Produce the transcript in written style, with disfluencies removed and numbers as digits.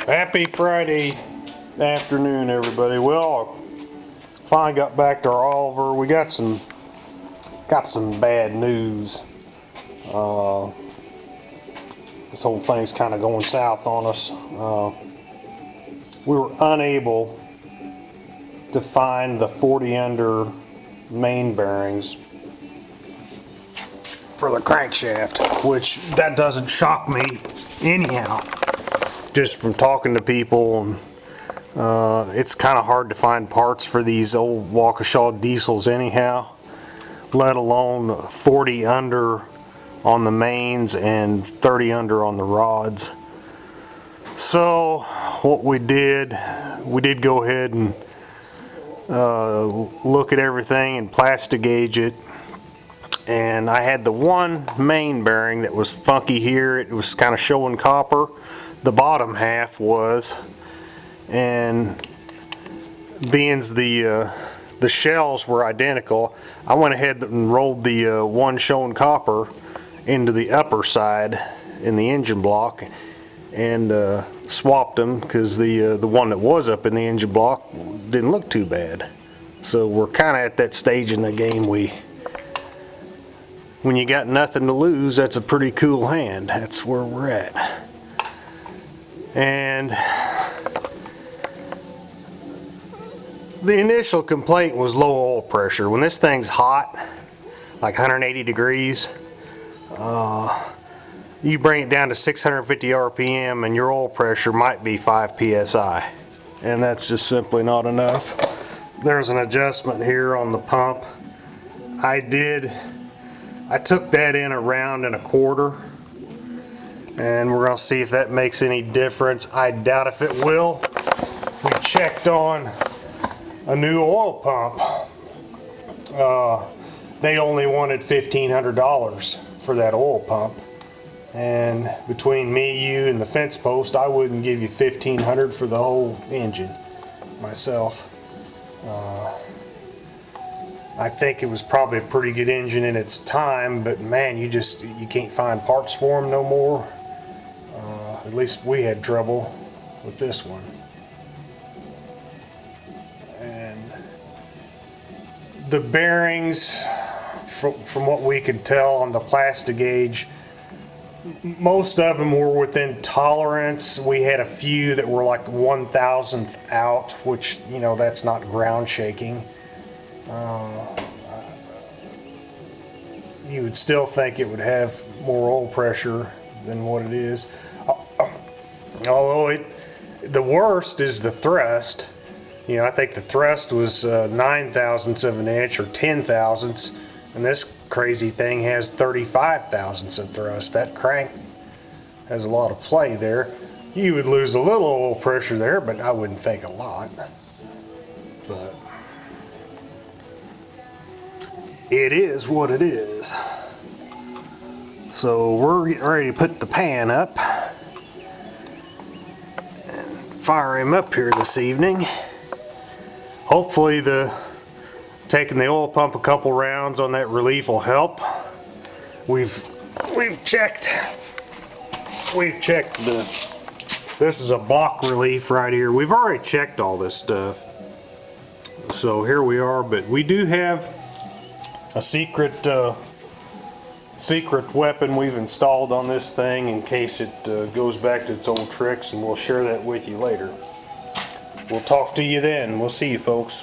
Happy Friday afternoon, everybody. Well, finally got back to our Oliver. We got some bad news. This whole thing's kind of going south on us. We were unable to find the 40 under main bearings for the crankshaft, which that doesn't shock me anyhow. Just from talking to people, it's kind of hard to find parts for these old Waukesha diesels anyhow, let alone 40 under on the mains and 30 under on the rods. So what we did go ahead and look at everything and plastic gauge it. And I had the one main bearing that was funky here. It was kind of showing copper. The bottom half was, and being the shells were identical, I went ahead and rolled the one showing copper into the upper side in the engine block and swapped them, because the one that was up in the engine block didn't look too bad. So we're kind of at that stage in the game when you got nothing to lose, that's a pretty cool hand. That's where we're at. And the initial complaint was low oil pressure. When this thing's hot, like 180 degrees, you bring it down to 650 RPM and your oil pressure might be 5 PSI. And that's just simply not enough. There's an adjustment here on the pump. I took that in 1.25 rounds. And we're going to see if that makes any difference. I doubt if it will. We checked on a new oil pump. They only wanted $1,500 for that oil pump. And between me, you, and the fence post, I wouldn't give you $1,500 for the whole engine myself. I think it was probably a pretty good engine in its time, but man, you can't find parts for them no more. At least we had trouble with this one. And the bearings, from what we could tell on the plastic gauge, most of them were within tolerance. We had a few that were like 1,000th out, which, you know, that's not ground shaking. You would still think it would have more oil pressure than what it is. Although the worst is the thrust. You know, I think the thrust was 9 thousandths of an inch or 10 thousandths, and this crazy thing has 35 thousandths of thrust. That crank has a lot of play there. You would lose a little oil pressure there, but I wouldn't think a lot. But it is what it is. So we're getting ready to put the pan up and fire him up here this evening. Hopefully taking the oil pump a couple rounds on that relief will help. We've checked this is a block relief right here. We've already checked all this stuff. So here we are, but we do have a secret weapon we've installed on this thing in case it goes back to its old tricks, and we'll share that with you later. We'll talk to you then. We'll see you, folks.